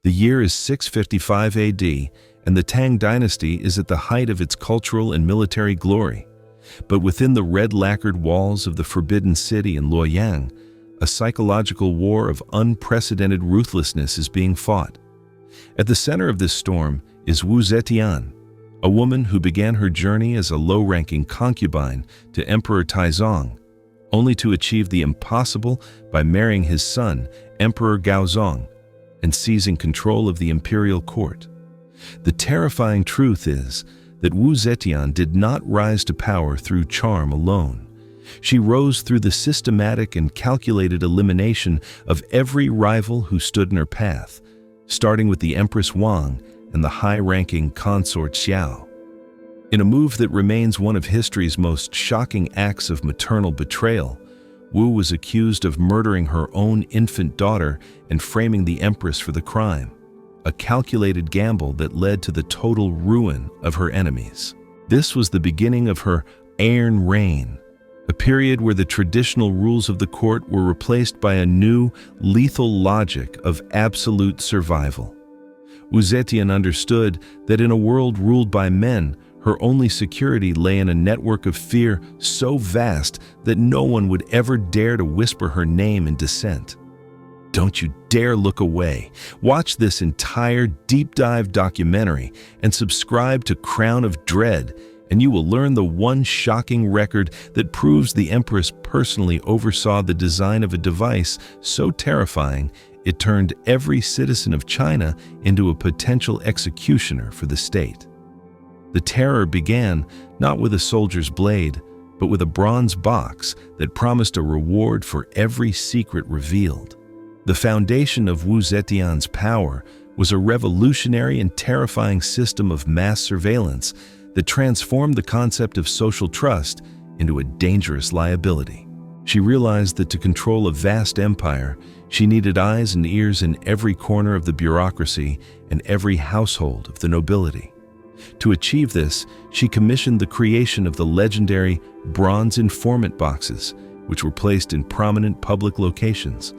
The year is 655 AD, and the Tang Dynasty is at the height of its cultural and military glory. But within the red-lacquered walls of the Forbidden City in Luoyang, a psychological war of unprecedented ruthlessness is being fought. At the center of this storm is Wu Zetian, a woman who began her journey as a low-ranking concubine to Emperor Taizong, only to achieve the impossible by marrying his son, Emperor Gaozong, and seizing control of the imperial court. The terrifying truth is that Wu Zetian did not rise to power through charm alone. She rose through the systematic and calculated elimination of every rival who stood in her path, starting with the Empress Wang and the high-ranking consort Xiao. In a move that remains one of history's most shocking acts of maternal betrayal, Wu was accused of murdering her own infant daughter and framing the Empress for the crime, a calculated gamble that led to the total ruin of her enemies. This was the beginning of her iron reign, a period where the traditional rules of the court were replaced by a new, lethal logic of absolute survival. Wu Zetian understood that in a world ruled by men, her only security lay in a network of fear so vast that no one would ever dare to whisper her name in dissent. Don't you dare look away. Watch this entire deep dive documentary and subscribe to Crown of Dread, and you will learn the one shocking record that proves the Empress personally oversaw the design of a device so terrifying it turned every citizen of China into a potential executioner for the state. The terror began not with a soldier's blade, but with a bronze box that promised a reward for every secret revealed. The foundation of Wu Zetian's power was a revolutionary and terrifying system of mass surveillance that transformed the concept of social trust into a dangerous liability. She realized that to control a vast empire, she needed eyes and ears in every corner of the bureaucracy and every household of the nobility. To achieve this, she commissioned the creation of the legendary bronze informant boxes, which were placed in prominent public locations.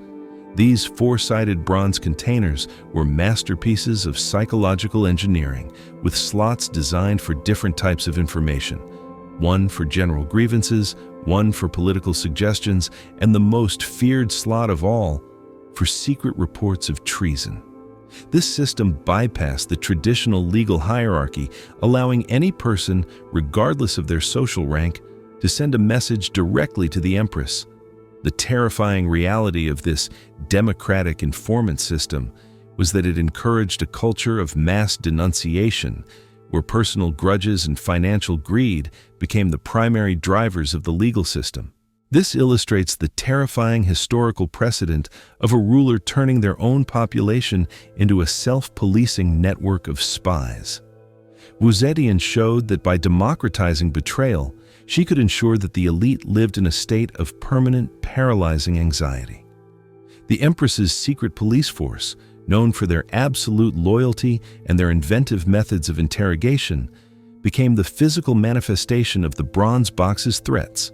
These four-sided bronze containers were masterpieces of psychological engineering, with slots designed for different types of information. One for general grievances, one for political suggestions, and the most feared slot of all, for secret reports of treason. This system bypassed the traditional legal hierarchy, allowing any person, regardless of their social rank, to send a message directly to the Empress. The terrifying reality of this democratic informant system was that it encouraged a culture of mass denunciation, where personal grudges and financial greed became the primary drivers of the legal system. This illustrates the terrifying historical precedent of a ruler turning their own population into a self-policing network of spies. Wu Zetian showed that by democratizing betrayal, she could ensure that the elite lived in a state of permanent, paralyzing anxiety. The Empress's secret police force, known for their absolute loyalty and their inventive methods of interrogation, became the physical manifestation of the bronze box's threats.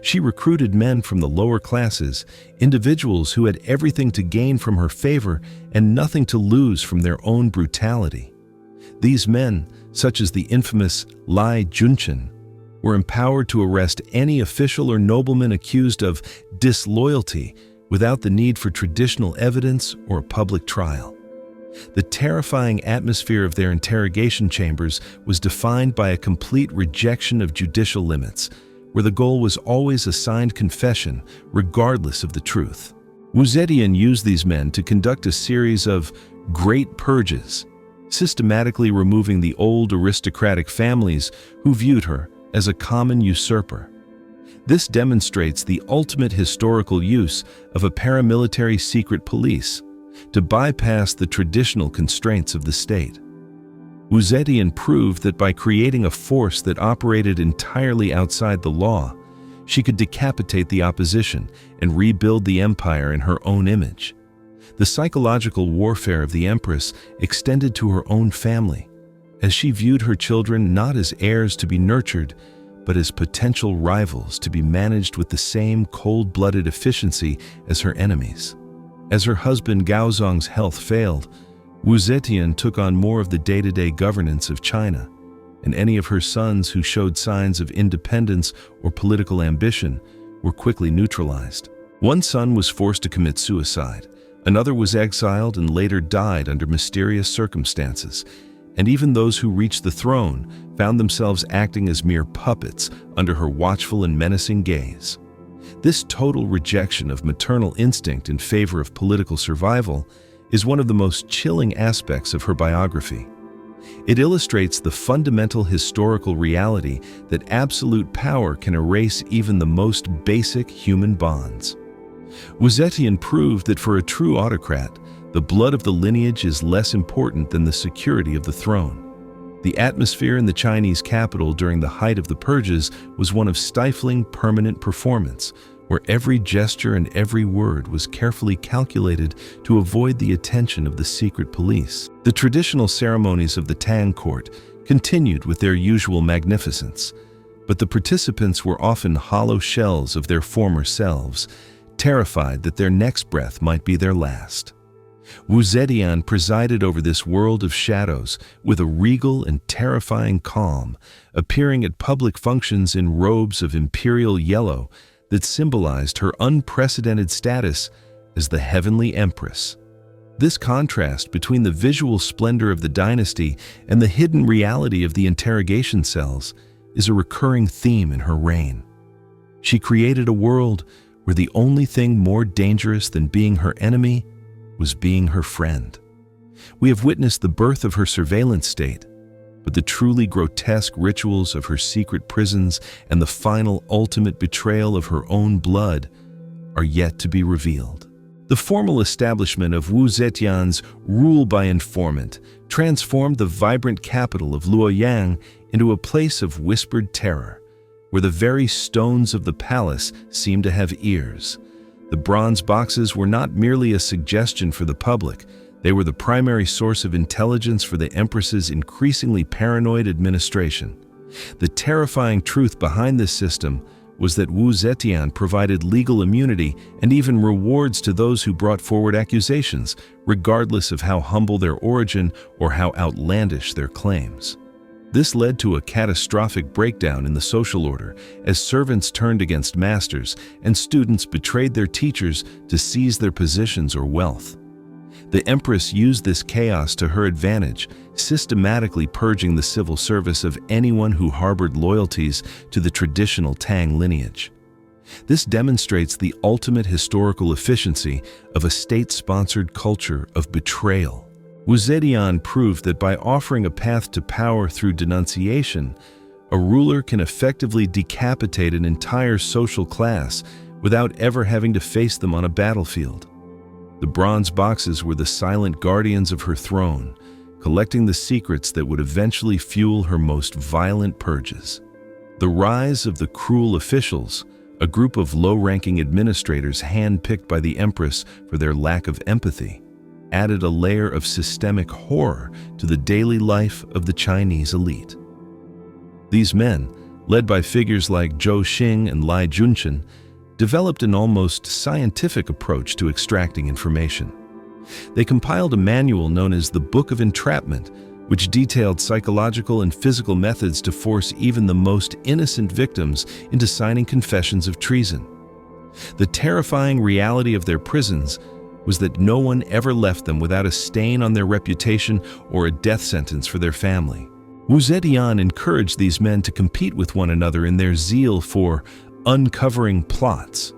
She recruited men from the lower classes, individuals who had everything to gain from her favor and nothing to lose from their own brutality. These men, such as the infamous Lai Junchen, were empowered to arrest any official or nobleman accused of disloyalty without the need for traditional evidence or a public trial. The terrifying atmosphere of their interrogation chambers was defined by a complete rejection of judicial limits, where the goal was always a signed confession, regardless of the truth. Wu Zetian used these men to conduct a series of great purges, systematically removing the old aristocratic families who viewed her as a common usurper. This demonstrates the ultimate historical use of a paramilitary secret police to bypass the traditional constraints of the state. Wu Zetian proved that by creating a force that operated entirely outside the law, she could decapitate the opposition and rebuild the empire in her own image. The psychological warfare of the Empress extended to her own family, as she viewed her children not as heirs to be nurtured, but as potential rivals to be managed with the same cold-blooded efficiency as her enemies. As her husband Gaozong's health failed, Wu Zetian took on more of the day-to-day governance of China, and any of her sons who showed signs of independence or political ambition were quickly neutralized. One son was forced to commit suicide, another was exiled and later died under mysterious circumstances, and even those who reached the throne found themselves acting as mere puppets under her watchful and menacing gaze. This total rejection of maternal instinct in favor of political survival is one of the most chilling aspects of her biography. It illustrates the fundamental historical reality that absolute power can erase even the most basic human bonds. Wu Zetian proved that for a true autocrat, the blood of the lineage is less important than the security of the throne. The atmosphere in the Chinese capital during the height of the Purges was one of stifling, permanent performance, where every gesture and every word was carefully calculated to avoid the attention of the secret police. The traditional ceremonies of the Tang court continued with their usual magnificence, but the participants were often hollow shells of their former selves, terrified that their next breath might be their last. Wu Zetian presided over this world of shadows with a regal and terrifying calm, appearing at public functions in robes of imperial yellow that symbolized her unprecedented status as the heavenly Empress. This contrast between the visual splendor of the dynasty and the hidden reality of the interrogation cells is a recurring theme in her reign. She created a world where the only thing more dangerous than being her enemy was being her friend. We have witnessed the birth of her surveillance state, but the truly grotesque rituals of her secret prisons and the final ultimate betrayal of her own blood are yet to be revealed. The formal establishment of Wu Zetian's rule by informant transformed the vibrant capital of Luoyang into a place of whispered terror, where the very stones of the palace seemed to have ears. The bronze boxes were not merely a suggestion for the public, they were the primary source of intelligence for the Empress's increasingly paranoid administration. The terrifying truth behind this system was that Wu Zetian provided legal immunity and even rewards to those who brought forward accusations, regardless of how humble their origin or how outlandish their claims. This led to a catastrophic breakdown in the social order as servants turned against masters and students betrayed their teachers to seize their positions or wealth. The Empress used this chaos to her advantage, systematically purging the civil service of anyone who harbored loyalties to the traditional Tang lineage. This demonstrates the ultimate historical efficiency of a state-sponsored culture of betrayal. Wu Zetian proved that by offering a path to power through denunciation, a ruler can effectively decapitate an entire social class without ever having to face them on a battlefield. The bronze boxes were the silent guardians of her throne, collecting the secrets that would eventually fuel her most violent purges. The rise of the cruel officials, a group of low-ranking administrators handpicked by the Empress for their lack of empathy, added a layer of systemic horror to the daily life of the Chinese elite. These men, led by figures like Zhou Xing and Lai Junchen, developed an almost scientific approach to extracting information. They compiled a manual known as the Book of Entrapment, which detailed psychological and physical methods to force even the most innocent victims into signing confessions of treason. The terrifying reality of their prisons was that no one ever left them without a stain on their reputation or a death sentence for their family. Wu Zetian encouraged these men to compete with one another in their zeal for uncovering plots,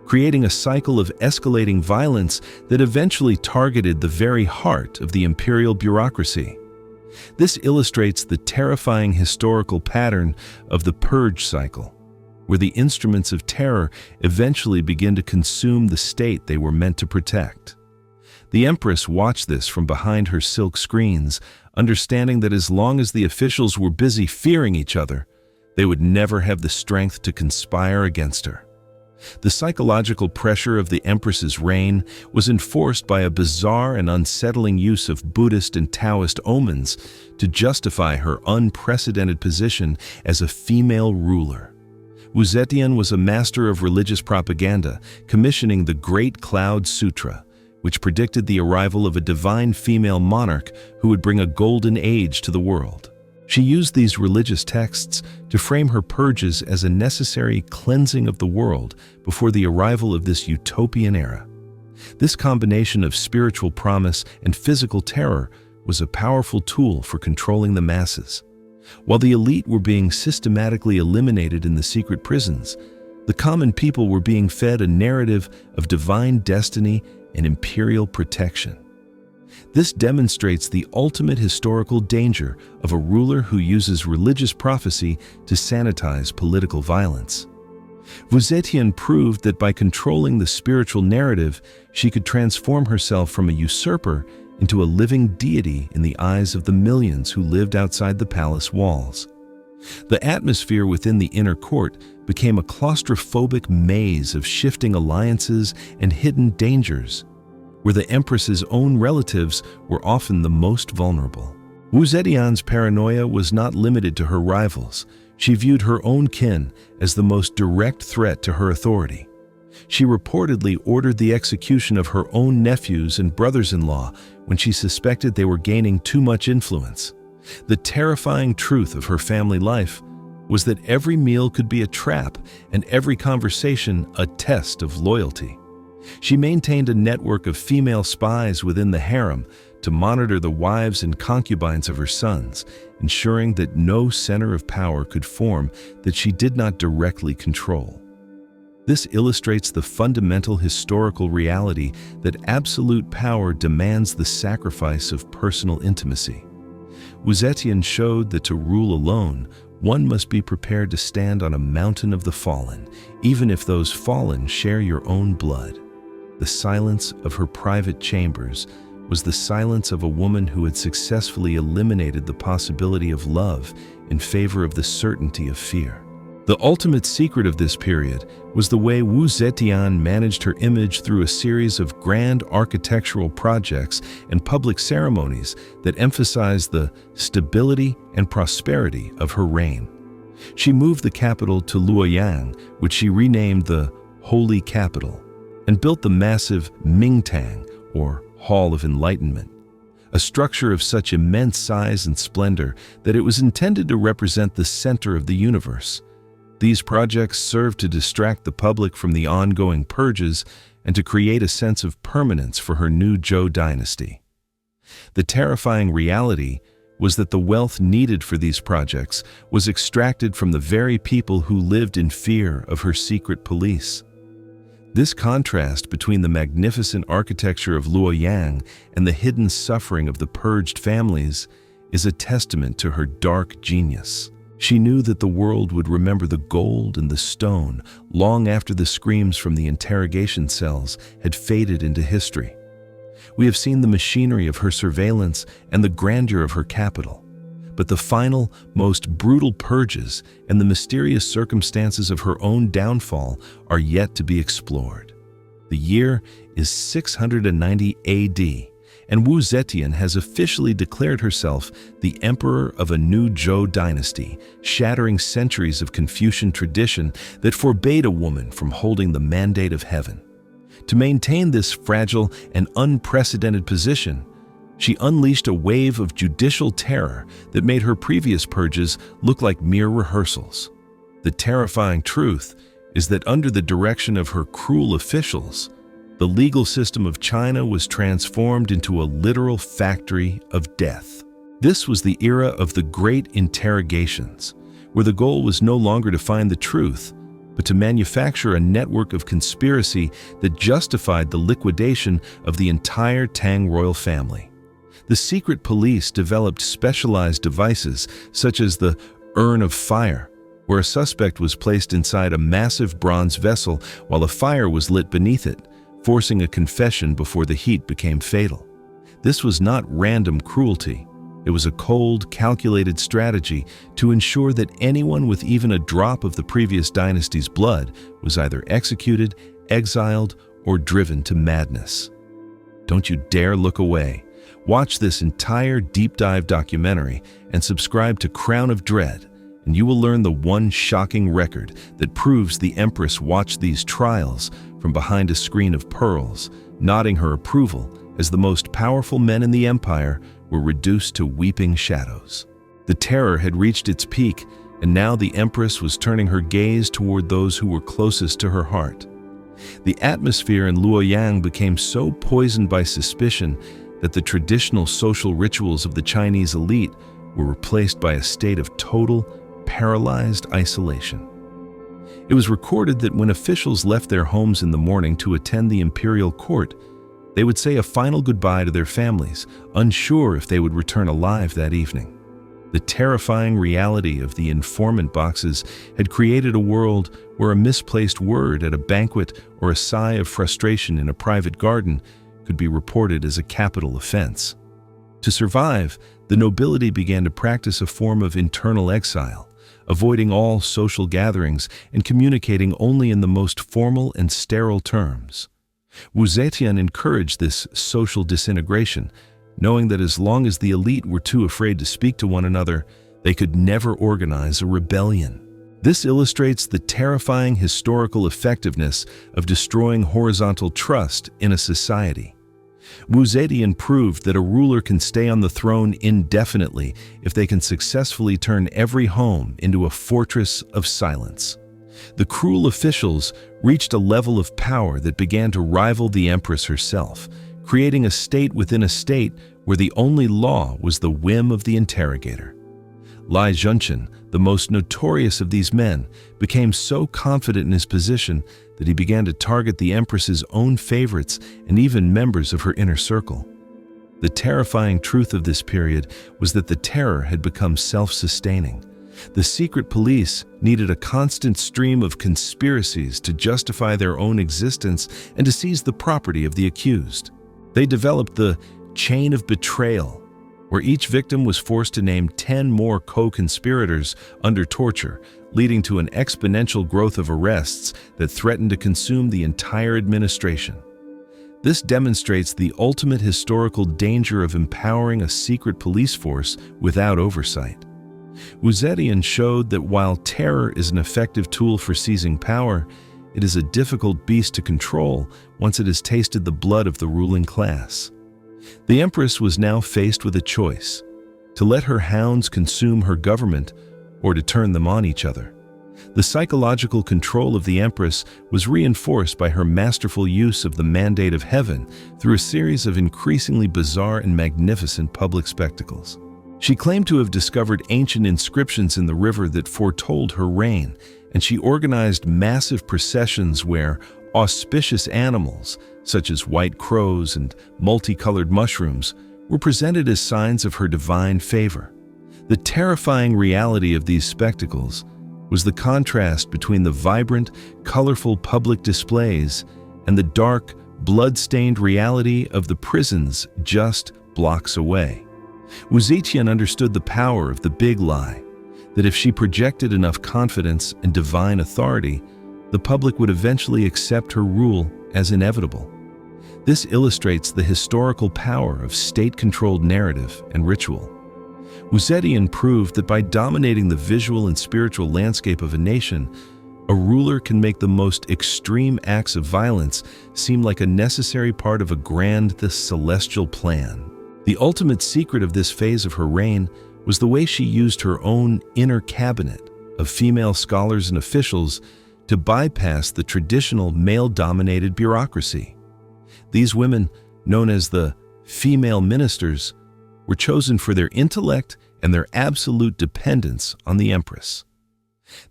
creating a cycle of escalating violence that eventually targeted the very heart of the imperial bureaucracy. This illustrates the terrifying historical pattern of the purge cycle, where the instruments of terror eventually begin to consume the state they were meant to protect. The Empress watched this from behind her silk screens, understanding that as long as the officials were busy fearing each other, they would never have the strength to conspire against her. The psychological pressure of the Empress's reign was enforced by a bizarre and unsettling use of Buddhist and Taoist omens to justify her unprecedented position as a female ruler. Wu Zetian was a master of religious propaganda, commissioning the Great Cloud Sutra, which predicted the arrival of a divine female monarch who would bring a golden age to the world. She used these religious texts to frame her purges as a necessary cleansing of the world before the arrival of this utopian era. This combination of spiritual promise and physical terror was a powerful tool for controlling the masses. While the elite were being systematically eliminated in the secret prisons, the common people were being fed a narrative of divine destiny and imperial protection. This demonstrates the ultimate historical danger of a ruler who uses religious prophecy to sanitize political violence. Wu Zetian proved that by controlling the spiritual narrative, she could transform herself from a usurper into a living deity in the eyes of the millions who lived outside the palace walls. The atmosphere within the inner court became a claustrophobic maze of shifting alliances and hidden dangers, where the Empress's own relatives were often the most vulnerable. Wu Zetian's paranoia was not limited to her rivals. She viewed her own kin as the most direct threat to her authority. She reportedly ordered the execution of her own nephews and brothers-in-law when she suspected they were gaining too much influence. The terrifying truth of her family life was that every meal could be a trap and every conversation a test of loyalty. She maintained a network of female spies within the harem to monitor the wives and concubines of her sons, ensuring that no center of power could form that she did not directly control. This illustrates the fundamental historical reality that absolute power demands the sacrifice of personal intimacy. Wu Zetian showed that to rule alone, one must be prepared to stand on a mountain of the fallen, even if those fallen share your own blood. The silence of her private chambers was the silence of a woman who had successfully eliminated the possibility of love in favor of the certainty of fear. The ultimate secret of this period was the way Wu Zetian managed her image through a series of grand architectural projects and public ceremonies that emphasized the stability and prosperity of her reign. She moved the capital to Luoyang, which she renamed the Holy Capital, and built the massive Mingtang, or Hall of Enlightenment, a structure of such immense size and splendor that it was intended to represent the center of the universe. These projects served to distract the public from the ongoing purges and to create a sense of permanence for her new Zhou dynasty. The terrifying reality was that the wealth needed for these projects was extracted from the very people who lived in fear of her secret police. This contrast between the magnificent architecture of Luoyang and the hidden suffering of the purged families is a testament to her dark genius. She knew that the world would remember the gold and the stone long after the screams from the interrogation cells had faded into history. We have seen the machinery of her surveillance and the grandeur of her capital, but the final, most brutal purges and the mysterious circumstances of her own downfall are yet to be explored. The year is 690 AD, and Wu Zetian has officially declared herself the emperor of a new Zhou dynasty, shattering centuries of Confucian tradition that forbade a woman from holding the mandate of heaven. To maintain this fragile and unprecedented position, she unleashed a wave of judicial terror that made her previous purges look like mere rehearsals. The terrifying truth is that under the direction of her cruel officials, the legal system of China was transformed into a literal factory of death. This was the era of the Great Interrogations, where the goal was no longer to find the truth, but to manufacture a network of conspiracy that justified the liquidation of the entire Tang royal family. The secret police developed specialized devices such as the Urn of Fire, where a suspect was placed inside a massive bronze vessel while a fire was lit beneath it, forcing a confession before the heat became fatal. This was not random cruelty. It was a cold, calculated strategy to ensure that anyone with even a drop of the previous dynasty's blood was either executed, exiled, or driven to madness. Don't you dare look away. Watch this entire deep dive documentary and subscribe to Crown of Dread, and you will learn the one shocking record that proves the Empress watched these trials from behind a screen of pearls, nodding her approval as the most powerful men in the empire were reduced to weeping shadows. The terror had reached its peak, and now the Empress was turning her gaze toward those who were closest to her heart. The atmosphere in Luoyang became so poisoned by suspicion that the traditional social rituals of the Chinese elite were replaced by a state of total, paralyzed isolation. It was recorded that when officials left their homes in the morning to attend the imperial court, they would say a final goodbye to their families, unsure if they would return alive that evening. The terrifying reality of the informant boxes had created a world where a misplaced word at a banquet or a sigh of frustration in a private garden could be reported as a capital offense. To survive, the nobility began to practice a form of internal exile, avoiding all social gatherings and communicating only in the most formal and sterile terms. Wu Zetian encouraged this social disintegration, knowing that as long as the elite were too afraid to speak to one another, they could never organize a rebellion. This illustrates the terrifying historical effectiveness of destroying horizontal trust in a society. Wu Zetian proved that a ruler can stay on the throne indefinitely if they can successfully turn every home into a fortress of silence. The cruel officials reached a level of power that began to rival the Empress herself, creating a state within a state where the only law was the whim of the interrogator. Lai Zhenchen, the most notorious of these men, became so confident in his position that he began to target the Empress's own favorites and even members of her inner circle. The terrifying truth of this period was that the terror had become self-sustaining. The secret police needed a constant stream of conspiracies to justify their own existence and to seize the property of the accused. They developed the chain of betrayal, where each victim was forced to name 10 more co-conspirators under torture, leading to an exponential growth of arrests that threatened to consume the entire administration. This demonstrates the ultimate historical danger of empowering a secret police force without oversight. Wu Zetian showed that while terror is an effective tool for seizing power, it is a difficult beast to control once it has tasted the blood of the ruling class. The Empress was now faced with a choice: to let her hounds consume her government or to turn them on each other. The psychological control of the Empress was reinforced by her masterful use of the mandate of heaven through a series of increasingly bizarre and magnificent public spectacles. She claimed to have discovered ancient inscriptions in the river that foretold her reign, and she organized massive processions where auspicious animals, such as white crows and multicolored mushrooms, were presented as signs of her divine favor. The terrifying reality of these spectacles was the contrast between the vibrant, colorful public displays and the dark, blood-stained reality of the prisons just blocks away. Wu Zetian understood the power of the big lie, that if she projected enough confidence and divine authority, the public would eventually accept her rule as inevitable. This illustrates the historical power of state-controlled narrative and ritual. Wu Zetian proved that by dominating the visual and spiritual landscape of a nation, a ruler can make the most extreme acts of violence seem like a necessary part of a grand, celestial plan. The ultimate secret of this phase of her reign was the way she used her own inner cabinet of female scholars and officials to bypass the traditional male-dominated bureaucracy. These women, known as the female ministers, were chosen for their intellect and their absolute dependence on the Empress.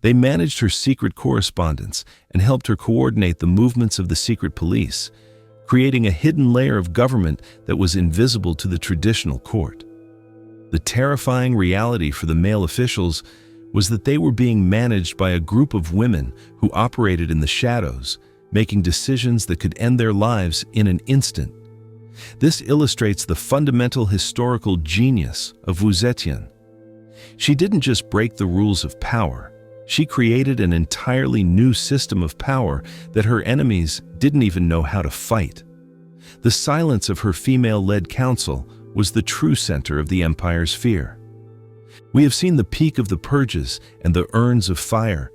They managed her secret correspondence and helped her coordinate the movements of the secret police, creating a hidden layer of government that was invisible to the traditional court. The terrifying reality for the male officials was that they were being managed by a group of women who operated in the shadows, making decisions that could end their lives in an instant. This illustrates the fundamental historical genius of Wu Zetian. She didn't just break the rules of power, she created an entirely new system of power that her enemies didn't even know how to fight. The silence of her female-led council was the true center of the empire's fear. We have seen the peak of the Purges and the urns of fire,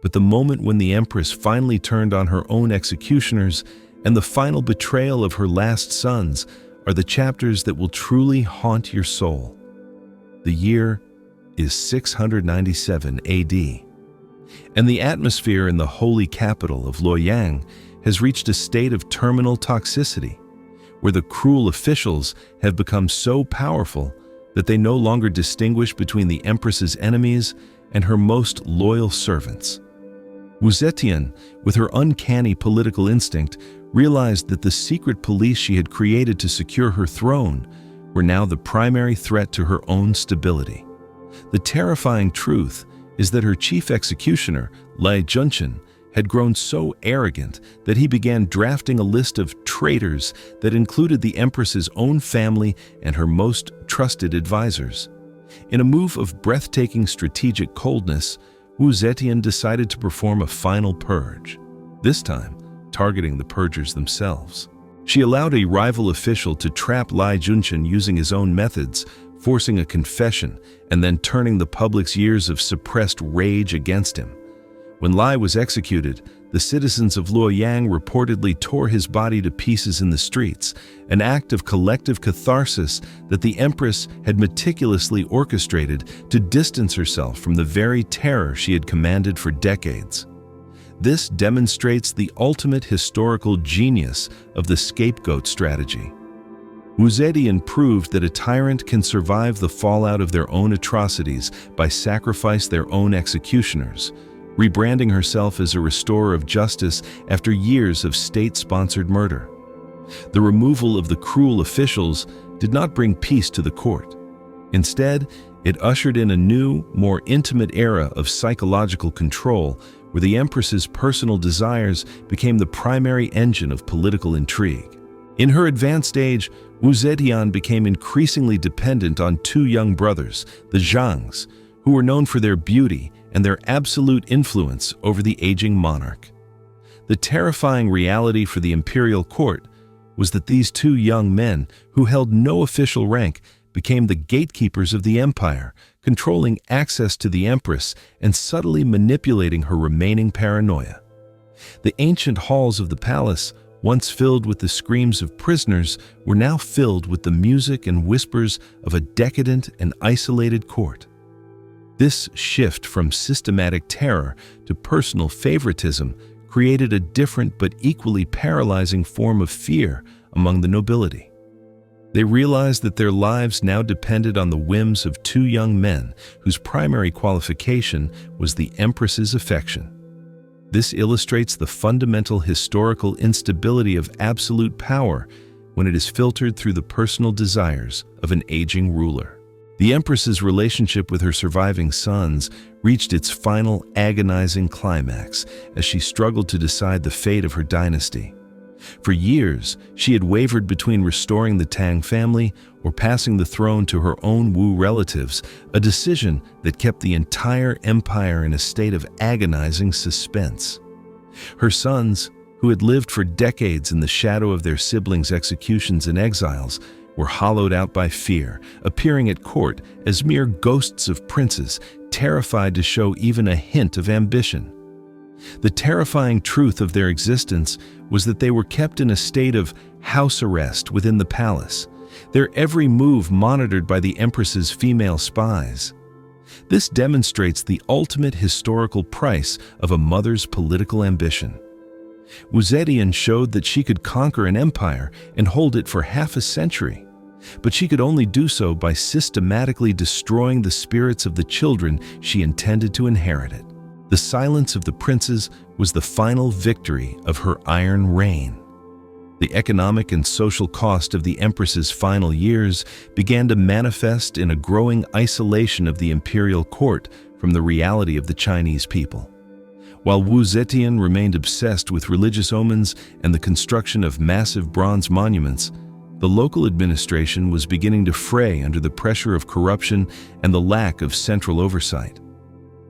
but the moment when the Empress finally turned on her own executioners and the final betrayal of her last sons are the chapters that will truly haunt your soul. The year is 697 AD, and the atmosphere in the holy capital of Luoyang has reached a state of terminal toxicity, where the cruel officials have become so powerful that they no longer distinguish between the Empress's enemies and her most loyal servants. Wu Zetian, with her uncanny political instinct, realized that the secret police she had created to secure her throne were now the primary threat to her own stability. The terrifying truth is that her chief executioner, Lai Junchen, had grown so arrogant that he began drafting a list of traitors that included the Empress's own family and her most trusted advisors. In a move of breathtaking strategic coldness, Wu Zetian decided to perform a final purge, this time targeting the Purgers themselves. She allowed a rival official to trap Lai Junchen using his own methods, forcing a confession and then turning the public's years of suppressed rage against him. When Lai was executed, the citizens of Luoyang reportedly tore his body to pieces in the streets, an act of collective catharsis that the Empress had meticulously orchestrated to distance herself from the very terror she had commanded for decades. This demonstrates the ultimate historical genius of the scapegoat strategy. Wu Zetian proved that a tyrant can survive the fallout of their own atrocities by sacrificing their own executioners, rebranding herself as a restorer of justice after years of state-sponsored murder. The removal of the cruel officials did not bring peace to the court. Instead, it ushered in a new, more intimate era of psychological control where the Empress's personal desires became the primary engine of political intrigue. In her advanced age, Wu Zetian became increasingly dependent on two young brothers, the Zhangs, who were known for their beauty and their absolute influence over the aging monarch. The terrifying reality for the imperial court was that these two young men, who held no official rank, became the gatekeepers of the empire, controlling access to the Empress and subtly manipulating her remaining paranoia. The ancient halls of the palace, once filled with the screams of prisoners, were now filled with the music and whispers of a decadent and isolated court. This shift from systematic terror to personal favoritism created a different but equally paralyzing form of fear among the nobility. They realized that their lives now depended on the whims of two young men whose primary qualification was the Empress's affection. This illustrates the fundamental historical instability of absolute power when it is filtered through the personal desires of an aging ruler. The Empress's relationship with her surviving sons reached its final agonizing climax as she struggled to decide the fate of her dynasty. For years, she had wavered between restoring the Tang family or passing the throne to her own Wu relatives, a decision that kept the entire empire in a state of agonizing suspense. Her sons, who had lived for decades in the shadow of their siblings' executions and exiles, were hollowed out by fear, appearing at court as mere ghosts of princes, terrified to show even a hint of ambition. The terrifying truth of their existence was that they were kept in a state of house arrest within the palace, their every move monitored by the Empress's female spies. This demonstrates the ultimate historical price of a mother's political ambition. Wu Zetian showed that she could conquer an empire and hold it for half a century, but she could only do so by systematically destroying the spirits of the children she intended to inherit it. The silence of the princes was the final victory of her iron reign. The economic and social cost of the Empress's final years began to manifest in a growing isolation of the imperial court from the reality of the Chinese people. While Wu Zetian remained obsessed with religious omens and the construction of massive bronze monuments, the local administration was beginning to fray under the pressure of corruption and the lack of central oversight.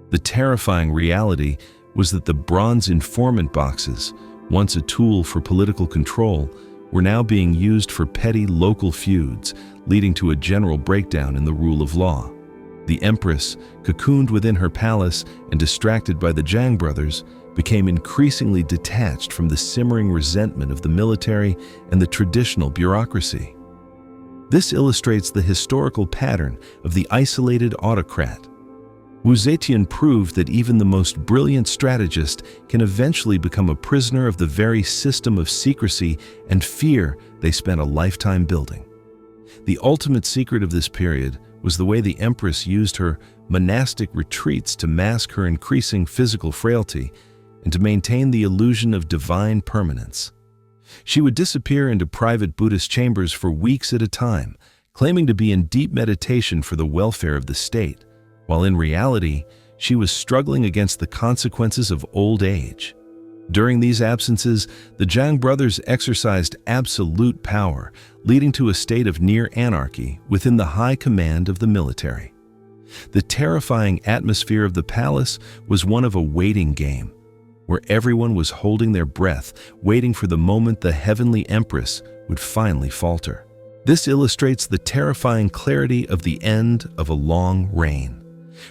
The terrifying reality was that the bronze informant boxes, once a tool for political control, were now being used for petty local feuds, leading to a general breakdown in the rule of law. The Empress, cocooned within her palace and distracted by the Zhang brothers, became increasingly detached from the simmering resentment of the military and the traditional bureaucracy. This illustrates the historical pattern of the isolated autocrat. Wu Zetian proved that even the most brilliant strategist can eventually become a prisoner of the very system of secrecy and fear they spent a lifetime building. The ultimate secret of this period was the way the Empress used her monastic retreats to mask her increasing physical frailty and to maintain the illusion of divine permanence. She would disappear into private Buddhist chambers for weeks at a time, claiming to be in deep meditation for the welfare of the state, while in reality, she was struggling against the consequences of old age. During these absences, the Zhang brothers exercised absolute power, leading to a state of near anarchy within the high command of the military. The terrifying atmosphere of the palace was one of a waiting game, where everyone was holding their breath, waiting for the moment the heavenly Empress would finally falter. This illustrates the terrifying clarity of the end of a long reign.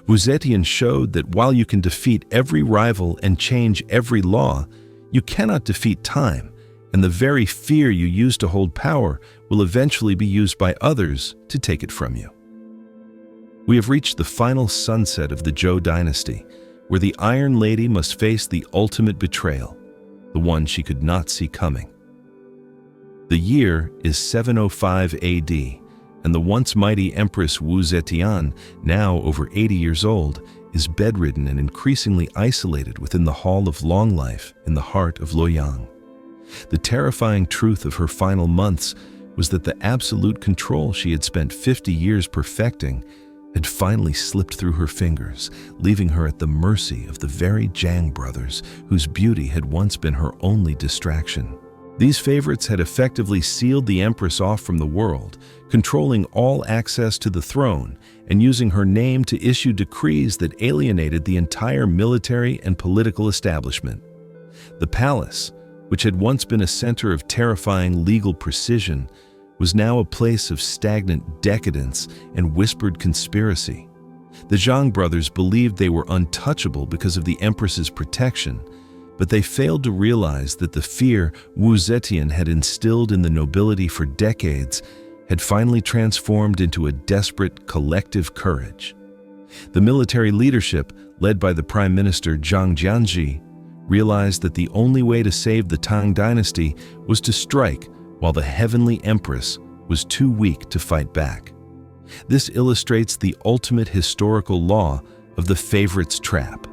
Wu Zetian showed that while you can defeat every rival and change every law, you cannot defeat time, and the very fear you use to hold power will eventually be used by others to take it from you. We have reached the final sunset of the Zhou dynasty, where the Iron Lady must face the ultimate betrayal, the one she could not see coming. The year is 705 AD, and the once mighty Empress Wu Zetian, now over 80 years old, is bedridden and increasingly isolated within the Hall of Long Life in the heart of Luoyang. The terrifying truth of her final months was that the absolute control she had spent 50 years perfecting had finally slipped through her fingers, leaving her at the mercy of the very Zhang brothers whose beauty had once been her only distraction. These favorites had effectively sealed the Empress off from the world, controlling all access to the throne and using her name to issue decrees that alienated the entire military and political establishment. The palace, which had once been a center of terrifying legal precision, was now a place of stagnant decadence and whispered conspiracy. The Zhang brothers believed they were untouchable because of the Empress's protection, but they failed to realize that the fear Wu Zetian had instilled in the nobility for decades had finally transformed into a desperate collective courage. The military leadership, led by the Prime Minister Zhang Jianzhi, realized that the only way to save the Tang Dynasty was to strike, while the heavenly Empress was too weak to fight back. This illustrates the ultimate historical law of the favorites trap.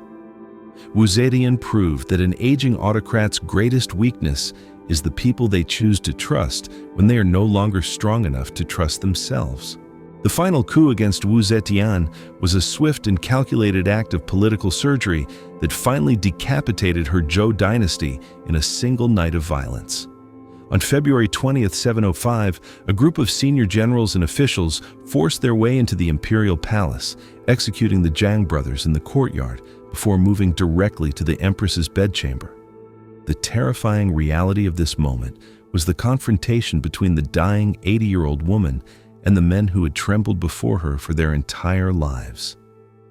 Wu Zetian proved that an aging autocrat's greatest weakness is the people they choose to trust when they are no longer strong enough to trust themselves. The final coup against Wu Zetian was a swift and calculated act of political surgery that finally decapitated her Zhou dynasty in a single night of violence. On February 20, 705, a group of senior generals and officials forced their way into the imperial palace, executing the Zhang brothers in the courtyard before moving directly to the Empress's bedchamber. The terrifying reality of this moment was the confrontation between the dying 80-year-old woman and the men who had trembled before her for their entire lives.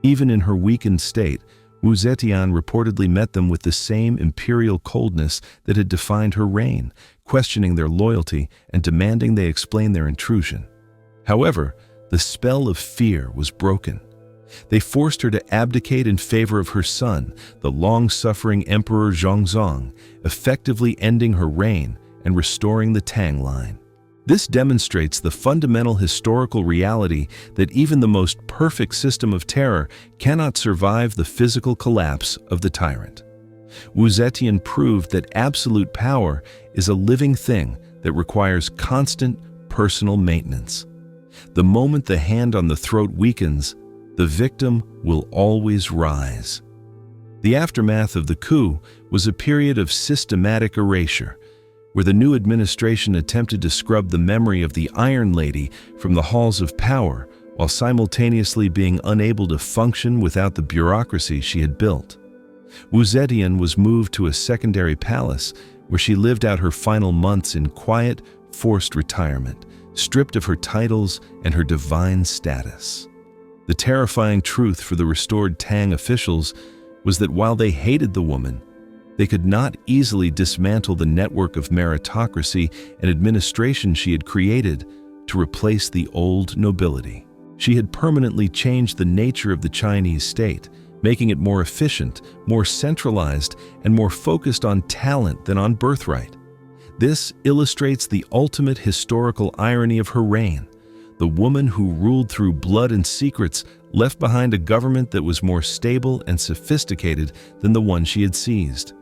Even in her weakened state, Wu Zetian reportedly met them with the same imperial coldness that had defined her reign, questioning their loyalty and demanding they explain their intrusion. However, the spell of fear was broken. They forced her to abdicate in favor of her son, the long-suffering Emperor Zhongzong, effectively ending her reign and restoring the Tang line. This demonstrates the fundamental historical reality that even the most perfect system of terror cannot survive the physical collapse of the tyrant. Wu Zetian proved that absolute power is a living thing that requires constant personal maintenance. The moment the hand on the throat weakens, the victim will always rise. The aftermath of the coup was a period of systematic erasure, where the new administration attempted to scrub the memory of the Iron Lady from the halls of power while simultaneously being unable to function without the bureaucracy she had built. Wu Zetian was moved to a secondary palace where she lived out her final months in quiet, forced retirement, stripped of her titles and her divine status. The terrifying truth for the restored Tang officials was that while they hated the woman, They could not easily dismantle the network of meritocracy and administration she had created to replace the old nobility. She had permanently changed the nature of the Chinese state, making it more efficient, more centralized, and more focused on talent than on birthright. This illustrates the ultimate historical irony of her reign. The woman who ruled through blood and secrets left behind a government that was more stable and sophisticated than the one she had seized.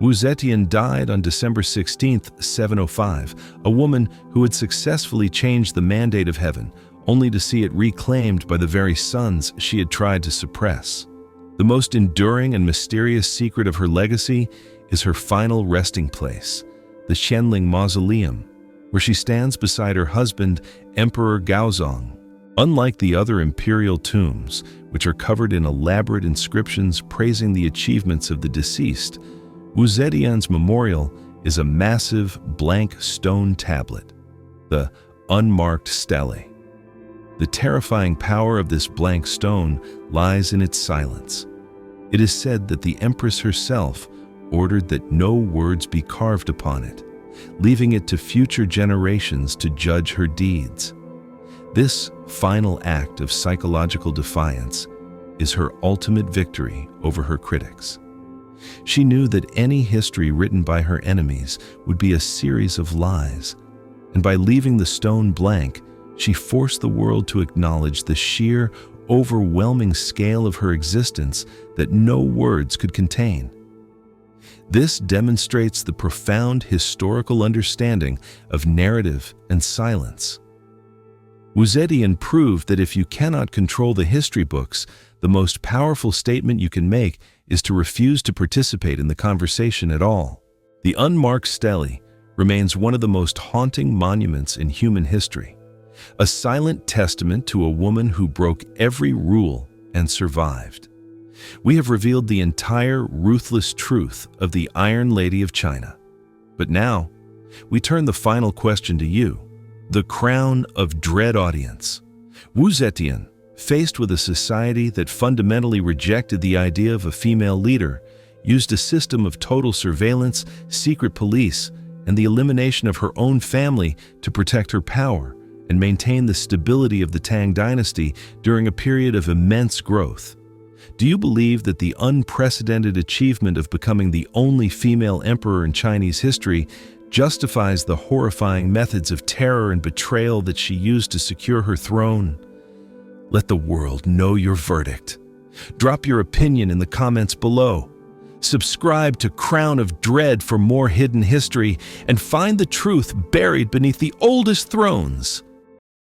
Wu Zetian died on December 16, 705, a woman who had successfully changed the mandate of heaven, only to see it reclaimed by the very sons she had tried to suppress. The most enduring and mysterious secret of her legacy is her final resting place, the Qianling Mausoleum, where she stands beside her husband, Emperor Gaozong. Unlike the other imperial tombs, which are covered in elaborate inscriptions praising the achievements of the deceased, Wu Zetian's memorial is a massive blank stone tablet, the unmarked stele. The terrifying power of this blank stone lies in its silence. It is said that the Empress herself ordered that no words be carved upon it, leaving it to future generations to judge her deeds. This final act of psychological defiance is her ultimate victory over her critics. She knew that any history written by her enemies would be a series of lies, and by leaving the stone blank, she forced the world to acknowledge the sheer, overwhelming scale of her existence that no words could contain. This demonstrates the profound historical understanding of narrative and silence. Wu Zetian proved that if you cannot control the history books, the most powerful statement you can make is to refuse to participate in the conversation at all. The unmarked stele remains one of the most haunting monuments in human history, a silent testament to a woman who broke every rule and survived. We have revealed the entire ruthless truth of the Iron Lady of China. But now, we turn the final question to you, the crown of dread audience. Wu Zetian, faced with a society that fundamentally rejected the idea of a female leader, used a system of total surveillance, secret police, and the elimination of her own family to protect her power and maintain the stability of the Tang Dynasty during a period of immense growth. Do you believe that the unprecedented achievement of becoming the only female emperor in Chinese history justifies the horrifying methods of terror and betrayal that she used to secure her throne? Let the world know your verdict. Drop your opinion in the comments below. Subscribe to Crown of Dread for more hidden history and find the truth buried beneath the oldest thrones.